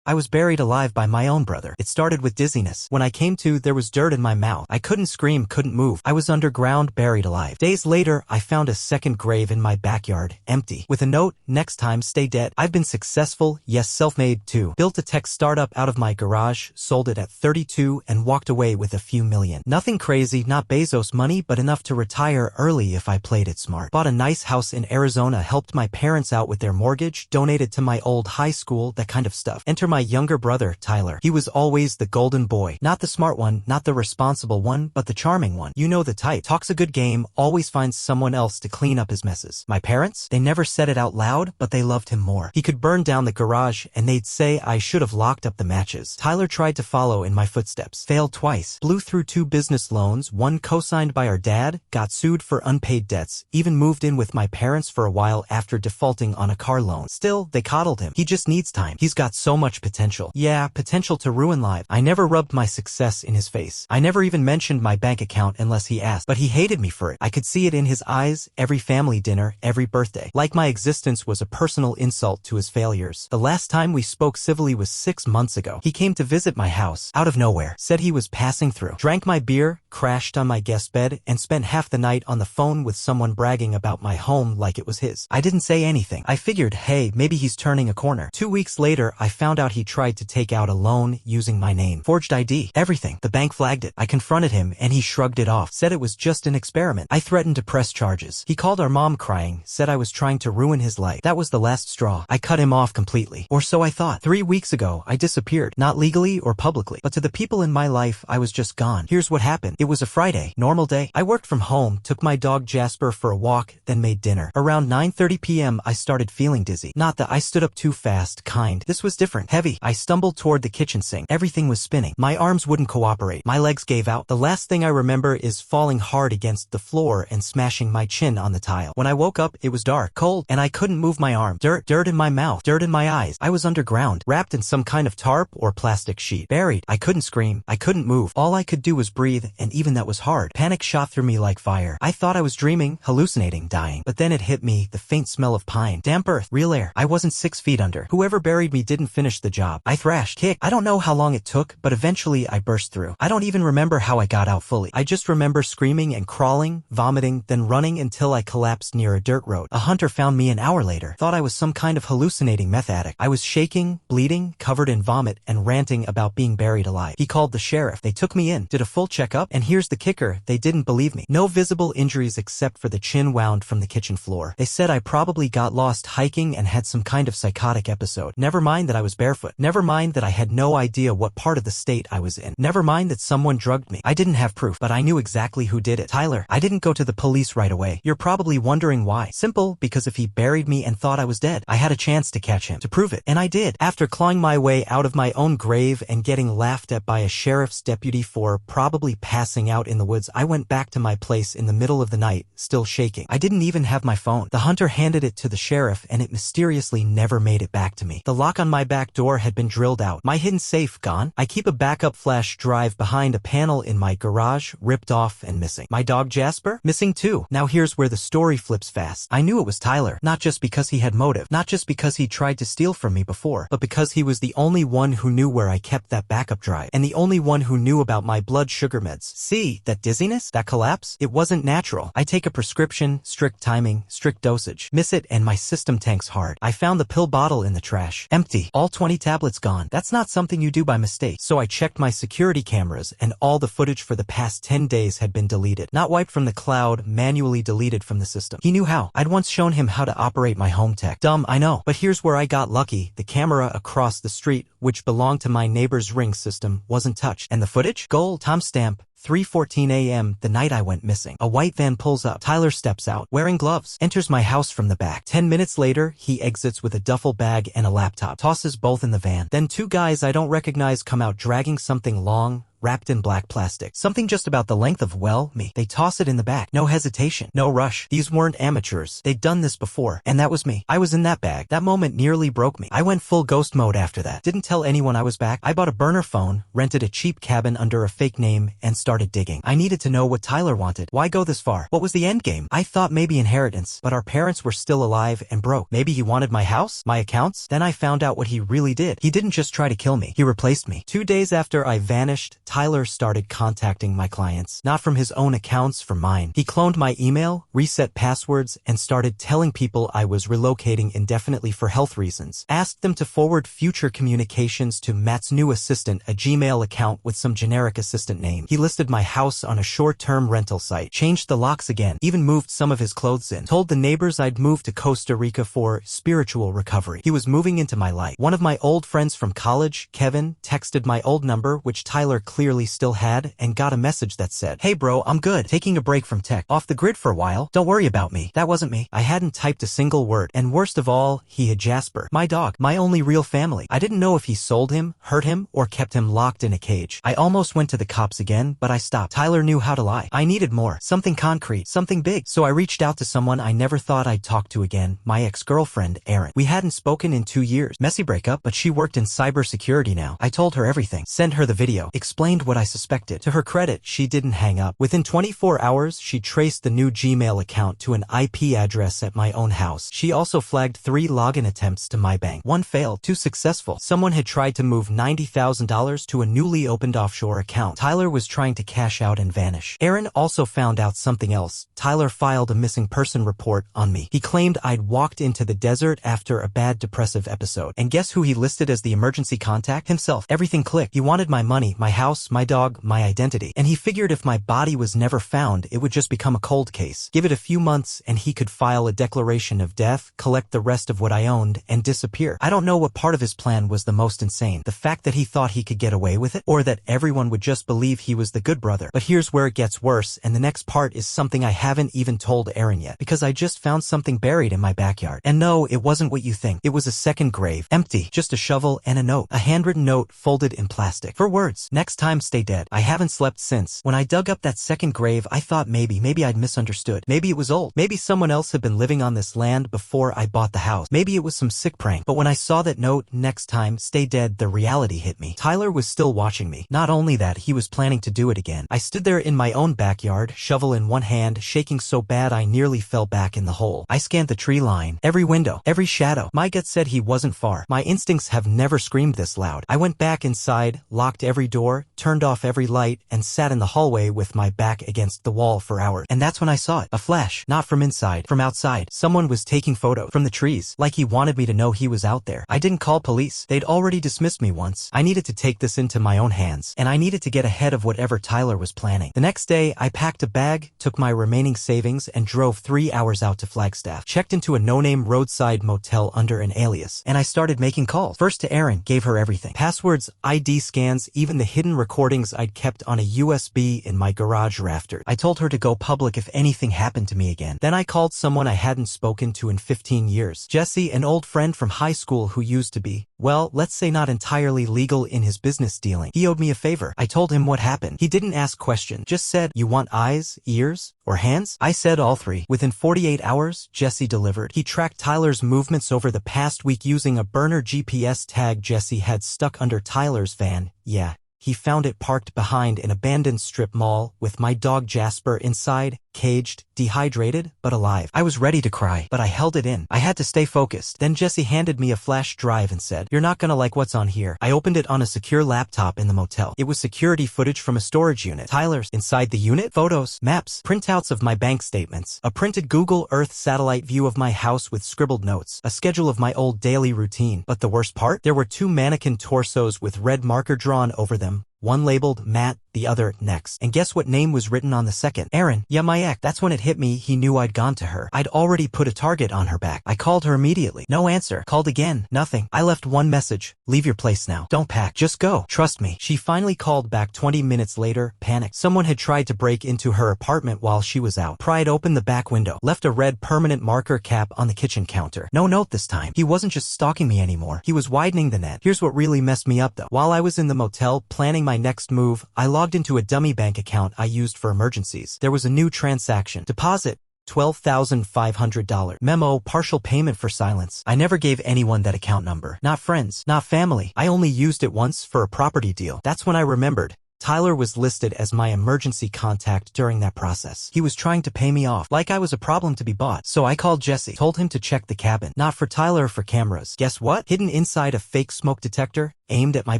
I was buried alive by my own brother. It started with dizziness. When I came to, there was dirt in my mouth. I couldn't scream, couldn't move. I was underground, buried alive. Days later, I found a second grave in my backyard, empty, with a note, next time stay dead. I've been successful, yes, self-made too. Built a tech startup out of my garage, sold it at 32 and walked away with a few million. Nothing crazy, not Bezos money, but enough to retire early if I played it smart. Bought a nice house in Arizona, helped my parents out with their mortgage, donated to my old high school, that kind of stuff. Enter my younger brother, Tyler. He was always the golden boy. Not the smart one, not the responsible one, but the charming one. You know the type. Talks a good game, always finds someone else to clean up his messes. My parents? They never said it out loud, but they loved him more. He could burn down the garage, and they'd say I should have locked up the matches. Tyler tried to follow in my footsteps. Failed twice. Blew through 2 business loans, one co-signed by our dad, got sued for unpaid debts, even moved in with my parents for a while after defaulting on a car loan. Still, they coddled him. He just needs time. He's got so much potential. Yeah, potential to ruin lives. I never rubbed my success in his face. I never even mentioned my bank account unless he asked, but he hated me for it. I could see it in his eyes, every family dinner, every birthday. Like my existence was a personal insult to his failures. The last time we spoke civilly was 6 months ago. He came to visit my house, out of nowhere, said he was passing through, drank my beer, crashed on my guest bed, and spent half the night on the phone with someone bragging about my home like it was his. I didn't say anything. I figured, hey, maybe he's turning a corner. 2 weeks later, I found out he tried to take out a loan using my name. Forged ID. Everything. The bank flagged it. I confronted him, and he shrugged it off, said it was just an experiment. I threatened to press charges. He called our mom crying, said I was trying to ruin his life. That was the last straw. I cut him off completely. Or so I thought. 3 weeks ago, I disappeared. Not legally or publicly, but to the people in my life, I was just gone. Here's what happened. It was a Friday. Normal day. I worked from home, took my dog Jasper for a walk, then made dinner. Around 9:30 p.m., I started feeling dizzy. Not that I stood up too fast, kind. This was different. Heavy. I stumbled toward the kitchen sink. Everything was spinning. My arms wouldn't cooperate. My legs gave out. The last thing I remember is falling hard against the floor and smashing my chin on the tile. When I woke up, it was dark, cold, and I couldn't move my arm. Dirt in my mouth, dirt in my eyes. I was underground, wrapped in some kind of tarp or plastic sheet. Buried. I couldn't scream. I couldn't move. All I could do was breathe, and even that was hard. Panic shot through me like fire. I thought I was dreaming, hallucinating, dying. But then it hit me, the faint smell of pine. Damp earth. Real air. I wasn't 6 feet under. Whoever buried me didn't finish the job. I thrashed, kicked. I don't know how long it took, but eventually I burst through. I don't even remember how I got out fully. I just remember screaming and crawling, vomiting, then running until I collapsed near a dirt road. A hunter found me an hour later. Thought I was some kind of hallucinating meth addict. I was shaking, bleeding, covered in vomit, and ranting about being buried alive. He called the sheriff. They took me in, did a full checkup, and here's the kicker, they didn't believe me. No visible injuries except for the chin wound from the kitchen floor. They said I probably got lost hiking and had some kind of psychotic episode. Never mind that I was barefoot. Never mind that I had no idea what part of the state I was in. Never mind that someone drugged me. I didn't have proof, but I knew exactly who did it. Tyler. I didn't go to the police right away. You're probably wondering why. Simple, because if he buried me and thought I was dead, I had a chance to catch him, to prove it, and I did. After clawing my way out of my own grave and getting laughed at by a sheriff's deputy for probably passing out in the woods, I went back to my place in the middle of the night, still shaking. I didn't even have my phone. The hunter handed it to the sheriff and it mysteriously never made it back to me. The lock on my back door had been drilled out. My hidden safe gone. I keep a backup flash drive behind a panel in my garage, ripped off and missing. My dog Jasper? Missing too. Now here's where the story flips fast. I knew it was Tyler, not just because he had motive, not just because he tried to steal from me before, but because he was the only one who knew where I kept that backup drive, and the only one who knew about my blood sugar meds. See, that dizziness, that collapse, it wasn't natural. I take a prescription, strict timing, strict dosage. Miss it and my system tanks hard. I found the pill bottle in the trash. Empty. All 20 tablets gone. That's not something you do by mistake. So I checked my security cameras and all the footage for the past 10 days had been deleted. Not wiped from the cloud, manually deleted from the system. He knew how. I'd once shown him how to operate my home tech. Dumb, I know. But here's where I got lucky. The camera across the street, which belonged to my neighbor's Ring system, wasn't touched. And the footage? Gold, timestamp. 3:14 a.m. the night I went missing. A white van pulls up. Tyler steps out, wearing gloves, enters my house from the back. 10 minutes later, he exits with a duffel bag and a laptop, tosses both in the van. Then 2 guys I don't recognize come out dragging something long, wrapped in black plastic. Something just about the length of, well, me. They toss it in the back. No hesitation. No rush. These weren't amateurs. They'd done this before. And that was me. I was in that bag. That moment nearly broke me. I went full ghost mode after that. Didn't tell anyone I was back. I bought a burner phone, rented a cheap cabin under a fake name, and started digging. I needed to know what Tyler wanted. Why go this far? What was the end game? I thought maybe inheritance, but our parents were still alive and broke. Maybe he wanted my house? My accounts? Then I found out what he really did. He didn't just try to kill me. He replaced me. 2 days after I vanished, Tyler started contacting my clients. Not from his own accounts, from mine. He cloned my email, reset passwords, and started telling people I was relocating indefinitely for health reasons. Asked them to forward future communications to Matt's new assistant, a Gmail account with some generic assistant name. He listed my house on a short-term rental site, changed the locks again, even moved some of his clothes in, told the neighbors I'd moved to Costa Rica for spiritual recovery. He was moving into my life. One of my old friends from college, Kevin, texted my old number, which Tyler clearly still had, and got a message that said, "Hey bro, I'm good. Taking a break from tech. Off the grid for a while. Don't worry about me." That wasn't me. I hadn't typed a single word. And worst of all, he had Jasper, my dog, my only real family. I didn't know if he sold him, hurt him, or kept him locked in a cage. I almost went to the cops again, but I stopped. Tyler knew how to lie. I needed more. Something concrete. Something big. So I reached out to someone I never thought I'd talk to again, my ex-girlfriend, Erin. We hadn't spoken in 2 years. Messy breakup, but she worked in cybersecurity now. I told her everything. Sent her the video. Explained what I suspected. To her credit, she didn't hang up. Within 24 hours, she traced the new Gmail account to an IP address at my own house. She also flagged 3 login attempts to my bank. 1 failed. 2 successful. Someone had tried to move $90,000 to a newly opened offshore account. Tyler was trying to cash out and vanish. Erin also found out something else. Tyler filed a missing person report on me. He claimed I'd walked into the desert after a bad depressive episode. And guess who he listed as the emergency contact? Himself. Everything clicked. He wanted my money, my house, my dog, my identity. And he figured if my body was never found, it would just become a cold case. Give it a few months and he could file a declaration of death, collect the rest of what I owned, and disappear. I don't know what part of his plan was the most insane. The fact that he thought he could get away with it, or that everyone would just believe he was the good brother. But here's where it gets worse, and the next part is something I haven't even told Erin yet, because I just found something buried in my backyard. And no, it wasn't what you think. It was a second grave. Empty. Just a shovel and a note. A handwritten note folded in plastic. For words. Next time, stay dead. I haven't slept since. When I dug up that second grave, I thought maybe I'd misunderstood. Maybe it was old. Maybe someone else had been living on this land before I bought the house. Maybe it was some sick prank. But when I saw that note, next time, stay dead, the reality hit me. Tyler was still watching me. Not only that, he was planning to do it again. I stood there in my own backyard, shovel in one hand, shaking so bad I nearly fell back in the hole. I scanned the tree line, every window, every shadow. My gut said he wasn't far. My instincts have never screamed this loud. I went back inside, locked every door, turned off every light, and sat in the hallway with my back against the wall for hours. And that's when I saw it. A flash. Not from inside, from outside. Someone was taking photos from the trees, like he wanted me to know he was out there. I didn't call police. They'd already dismissed me once. I needed to take this into my own hands, and I needed to get ahead of whatever Tyler was planning. The next day, I packed a bag, took my remaining savings, and drove 3 hours out to Flagstaff. Checked into a no-name roadside motel under an alias, and I started making calls. First to Erin, gave her everything. Passwords, ID scans, even the hidden recordings I'd kept on a USB in my garage rafters. I told her to go public if anything happened to me again. Then I called someone I hadn't spoken to in 15 years. Jesse, an old friend from high school who used to be, well, let's say not entirely legal in his business dealing. He owed me a favor. I told him what happened. He didn't ask questions, just said, "You want eyes, ears, or hands?" I said all 3. Within 48 hours, Jesse delivered. He tracked Tyler's movements over the past week using a burner GPS tag Jesse had stuck under Tyler's van. Yeah. He found it parked behind an abandoned strip mall with my dog Jasper inside, caged, dehydrated, but alive. I was ready to cry, but I held it in. I had to stay focused. Then Jesse handed me a flash drive and said, "You're not gonna like what's on here." I opened it on a secure laptop in the motel. It was security footage from a storage unit. Tyler's. Inside the unit, photos, maps, printouts of my bank statements, a printed Google Earth satellite view of my house with scribbled notes, a schedule of my old daily routine. But the worst part? There were 2 mannequin torsos with red marker drawn over them. One labeled Matt, the other next. And guess what name was written on the second? Erin. Yeah, my ex. That's when it hit me. He knew I'd gone to her. I'd already put a target on her back. I called her immediately. No answer. Called again. Nothing. I left one message. "Leave your place now. Don't pack. Just go. Trust me." She finally called back 20 minutes later, panicked. Someone had tried to break into her apartment while she was out. Pried open the back window. Left a red permanent marker cap on the kitchen counter. No note this time. He wasn't just stalking me anymore. He was widening the net. Here's what really messed me up though. While I was in the motel planning my my next move, I logged into a dummy bank account I used for emergencies. There was a new transaction. Deposit. $12,500. Memo, partial payment for silence. I never gave anyone that account number. Not friends, not family. I only used it once for a property deal. That's when I remembered. Tyler was listed as my emergency contact during that process. He was trying to pay me off, like I was a problem to be bought. So I called Jesse, told him to check the cabin. Not for Tyler, for cameras. Guess what? Hidden inside a fake smoke detector, aimed at my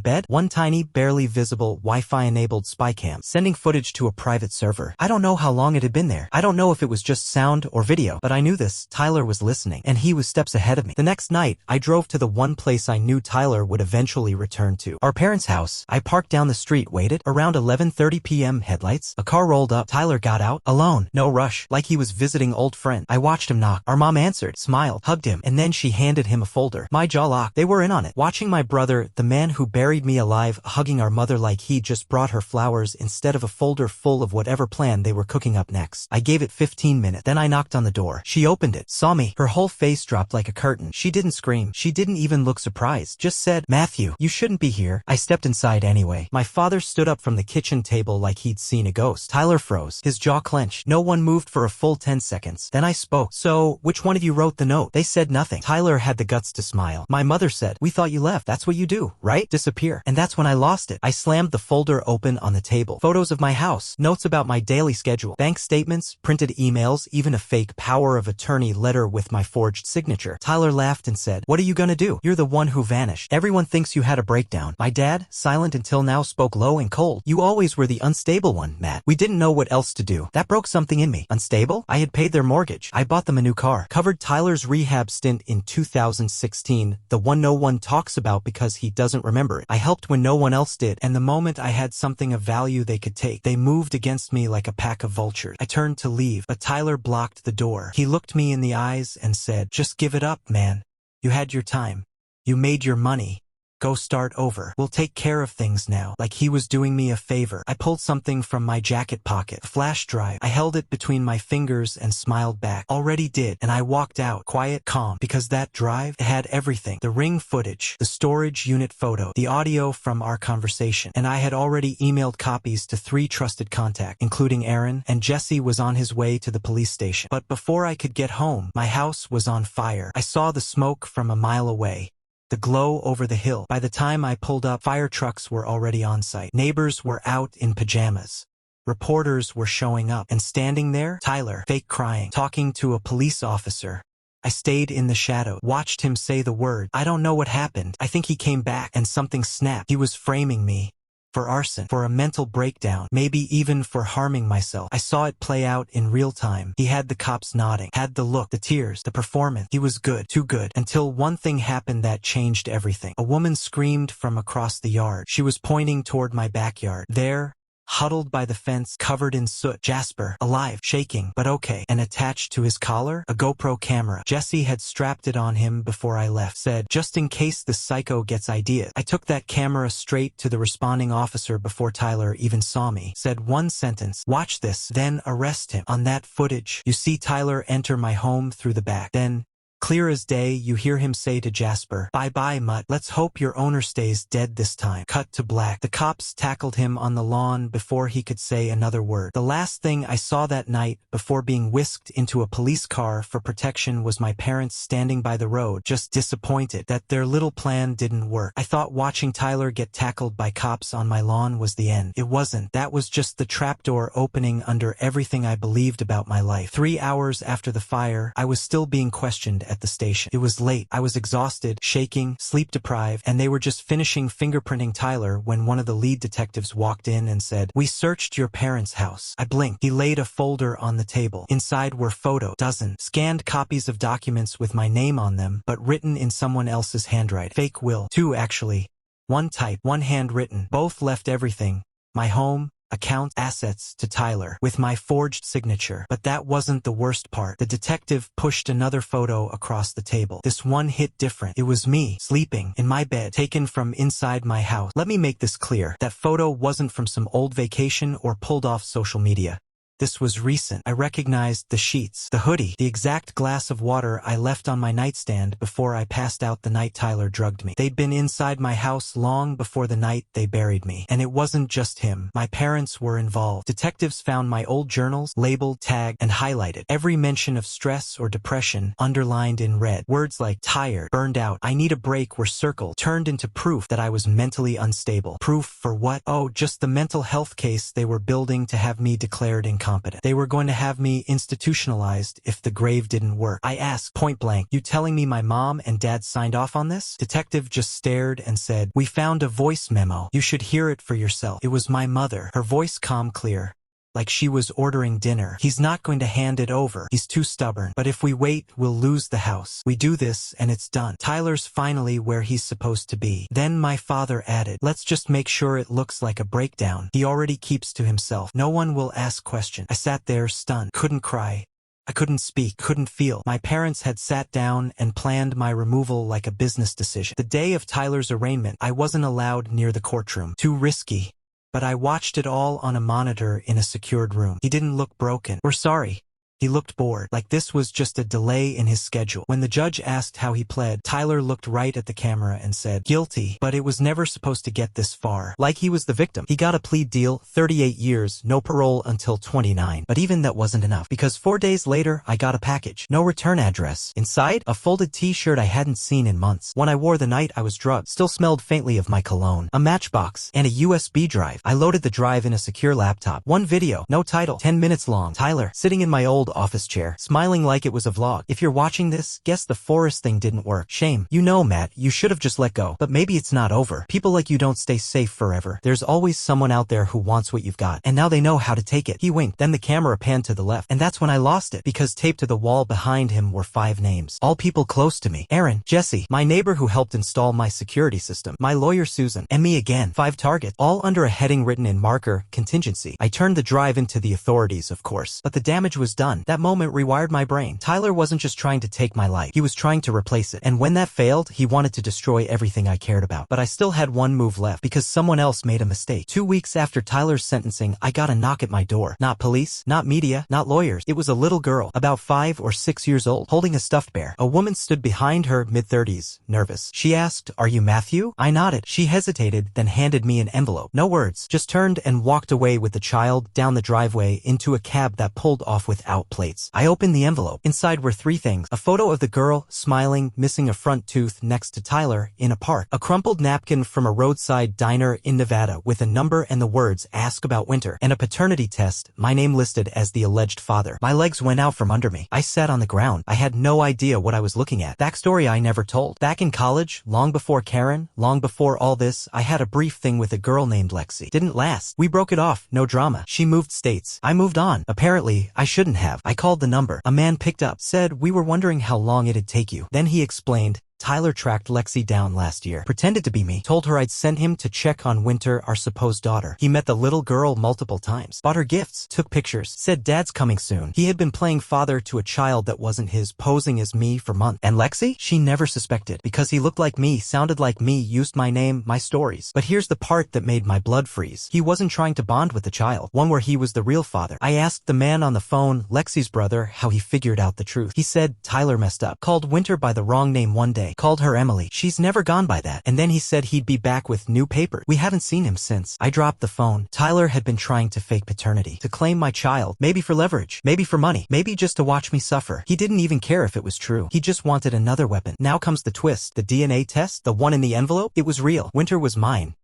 bed, one tiny, barely visible, Wi-Fi-enabled spy cam, sending footage to a private server. I don't know how long it had been there. I don't know if it was just sound or video, but I knew this. Tyler was listening, and he was steps ahead of me. The next night, I drove to the one place I knew Tyler would eventually return to. Our parents' house. I parked down the street, waited. Around 11:30 p.m. headlights. A car rolled up. Tyler got out, alone. No rush, like he was visiting old friend. I watched him knock. Our mom answered, smiled, hugged him, and then she handed him a folder. My jaw locked. They were in on it. Watching my brother, the man who buried me alive, hugging our mother like he just brought her flowers instead of a folder full of whatever plan they were cooking up next. I gave it 15 minutes. Then I knocked on the door. She opened it, saw me. Her whole face dropped like a curtain. She didn't scream. She didn't even look surprised. Just said, "Matthew, you shouldn't be here." I stepped inside anyway. My father stood up from the kitchen table like he'd seen a ghost. Tyler froze. His jaw clenched. No one moved for a full 10 seconds. Then I spoke. "So, which one of you wrote the note?" They said nothing. Tyler had the guts to smile. My mother said, "We thought you left. That's what you do, right? Disappear." And that's when I lost it. I slammed the folder open on the table. Photos of my house, notes about my daily schedule, bank statements, printed emails, even a fake power of attorney letter with my forged signature. Tyler laughed and said, "What are you gonna do? You're the one who vanished. Everyone thinks you had a breakdown." My dad, silent until now, spoke low and cold. "You always were the unstable one, Matt. We didn't know what else to do." That broke something in me. Unstable? I had paid their mortgage. I bought them a new car. Covered Tyler's rehab stint in 2016, the one no one talks about because he doesn't remember it. I helped when no one else did, and the moment I had something of value they could take, they moved against me like a pack of vultures. I turned to leave, but Tyler blocked the door. He looked me in the eyes and said, "Just give it up, man. You had your time. You made your money. Go start over. We'll take care of things now." Like he was doing me a favor. I pulled something from my jacket pocket, a flash drive. I held it between my fingers and smiled back. "Already did." And I walked out, quiet, calm, because that drive, it had everything. The ring footage, the storage unit photo, the audio from our conversation. And I had already emailed copies to 3 trusted contacts, including Aaron, and Jesse was on his way to the police station. But before I could get home, my house was on fire. I saw the smoke from a mile away. The glow over the hill. By the time I pulled up, fire trucks were already on site. Neighbors were out in pajamas. Reporters were showing up. And standing there, Tyler, fake crying, talking to a police officer. I stayed in the shadow, watched him say the word. I don't know what happened. I think he came back and something snapped. He was framing me. For arson, for a mental breakdown, maybe even for harming myself. I saw it play out in real time. He had the cops nodding, had the look, the tears, the performance. He was good, too good, until one thing happened that changed everything. A woman screamed from across the yard. She was pointing toward my backyard. There, huddled by the fence, covered in soot, Jasper, alive, shaking, but okay. And attached to his collar, a GoPro camera. Jesse had strapped it on him before I left. Said, "Just in case the psycho gets ideas." I took that camera straight to the responding officer before Tyler even saw me. Said one sentence, "Watch this, then arrest him." On that footage, you see Tyler enter my home through the back. Then, clear as day, you hear him say to Jasper, "Bye-bye, mutt. Let's hope your owner stays dead this time." Cut to black. The cops tackled him on the lawn before he could say another word. The last thing I saw that night before being whisked into a police car for protection was my parents standing by the road, just disappointed that their little plan didn't work. I thought watching Tyler get tackled by cops on my lawn was the end. It wasn't. That was just the trapdoor opening under everything I believed about my life. 3 hours after the fire, I was still being questioned at the station. It was late. I was exhausted, shaking, sleep-deprived, and they were just finishing fingerprinting Tyler when one of the lead detectives walked in and said, "We searched your parents' house." I blinked. He laid a folder on the table. Inside were photos, dozens, scanned copies of documents with my name on them, but written in someone else's handwriting. Fake will. 2, actually. One typed, one handwritten. Both left everything. My home, accounts, assets, to Tyler, with my forged signature. But that wasn't the worst part. The detective pushed another photo across the table. This one hit different. It was me, sleeping, in my bed, taken from inside my house. Let me make this clear. That photo wasn't from some old vacation or pulled off social media. This was recent. I recognized the sheets, the hoodie, the exact glass of water I left on my nightstand before I passed out the night Tyler drugged me. They'd been inside my house long before the night they buried me. And it wasn't just him. My parents were involved. Detectives found my old journals, labeled, tagged, and highlighted. Every mention of stress or depression underlined in red. Words like tired, burned out, I need a break were circled, turned into proof that I was mentally unstable. Proof for what? Oh, just the mental health case they were building to have me declared incompetent. They were going to have me institutionalized if the grave didn't work. I asked point blank, you telling me my mom and dad signed off on this? Detective just stared and said, we found a voice memo. You should hear it for yourself. It was my mother. Her voice calm, clear, like she was ordering dinner. He's not going to hand it over. He's too stubborn. But if we wait, we'll lose the house. We do this and it's done. Tyler's finally where he's supposed to be. Then my father added, let's just make sure it looks like a breakdown. He already keeps to himself. No one will ask questions. I sat there stunned. Couldn't cry. I couldn't speak, couldn't feel. My parents had sat down and planned my removal like a business decision. The day of Tyler's arraignment, I wasn't allowed near the courtroom. Too risky. But I watched it all on a monitor in a secured room. He didn't look broken or sorry. He looked bored, like this was just a delay in his schedule. When the judge asked how he pled, Tyler looked right at the camera and said, guilty, but it was never supposed to get this far. Like he was the victim. He got a plea deal, 38 years, no parole until 29. But even that wasn't enough, because 4 days later, I got a package. No return address. Inside, a folded t-shirt I hadn't seen in months. One I wore the night I was drugged. Still smelled faintly of my cologne. A matchbox, and a USB drive. I loaded the drive in a secure laptop. One video, no title, 10 minutes long. Tyler, sitting in my old office chair, smiling like it was a vlog. If you're watching this, guess the forest thing didn't work. Shame. You know, Matt, you should have just let go. But maybe it's not over. People like you don't stay safe forever. There's always someone out there who wants what you've got. And now they know how to take it. He winked. Then the camera panned to the left. And that's when I lost it, because taped to the wall behind him were 5 names. All people close to me. Aaron, Jesse, my neighbor who helped install my security system, my lawyer Susan, and me again. 5 targets. All under a heading written in marker, contingency. I turned the drive into the authorities, of course. But the damage was done. That moment rewired my brain. Tyler wasn't just trying to take my life. He was trying to replace it. And when that failed, he wanted to destroy everything I cared about. But I still had one move left, because someone else made a mistake. 2 weeks after Tyler's sentencing, I got a knock at my door. Not police, not media, not lawyers. It was a little girl, about 5 or 6 years old, holding a stuffed bear. A woman stood behind her, mid-30s, nervous. She asked, "Are you Matthew?" I nodded. She hesitated, then handed me an envelope. No words, just turned and walked away with the child down the driveway into a cab that pulled off without plates. I opened the envelope. Inside were 3 things. A photo of the girl, smiling, missing a front tooth next to Tyler, in a park. A crumpled napkin from a roadside diner in Nevada with a number and the words, "Ask about Winter." And a paternity test, my name listed as the alleged father. My legs went out from under me. I sat on the ground. I had no idea what I was looking at. Backstory I never told. Back in college, long before Karen, long before all this, I had a brief thing with a girl named Lexi. Didn't last. We broke it off. No drama. She moved states. I moved on. Apparently, I shouldn't have. I called the number. A man picked up, said, "We were wondering how long it'd take you." Then he explained, Tyler tracked Lexi down last year, pretended to be me, told her I'd sent him to check on Winter, our supposed daughter. He met the little girl multiple times, bought her gifts, took pictures, said dad's coming soon. He had been playing father to a child that wasn't his, posing as me for months. And Lexi? She never suspected, because he looked like me, sounded like me, used my name, my stories. But here's the part that made my blood freeze. He wasn't trying to bond with the child, one where he was the real father. I asked the man on the phone, Lexi's brother, how he figured out the truth. He said Tyler messed up, called Winter by the wrong name one day, called her Emily. She's never gone by that. And then he said he'd be back with new papers. We haven't seen him since. I dropped the phone. Tyler had been trying to fake paternity, to claim my child, maybe for leverage, maybe for money, maybe just to watch me suffer. He didn't even care if it was true. He just wanted another weapon. Now comes the twist. The DNA test, the one in the envelope, it was real. Winter was mine.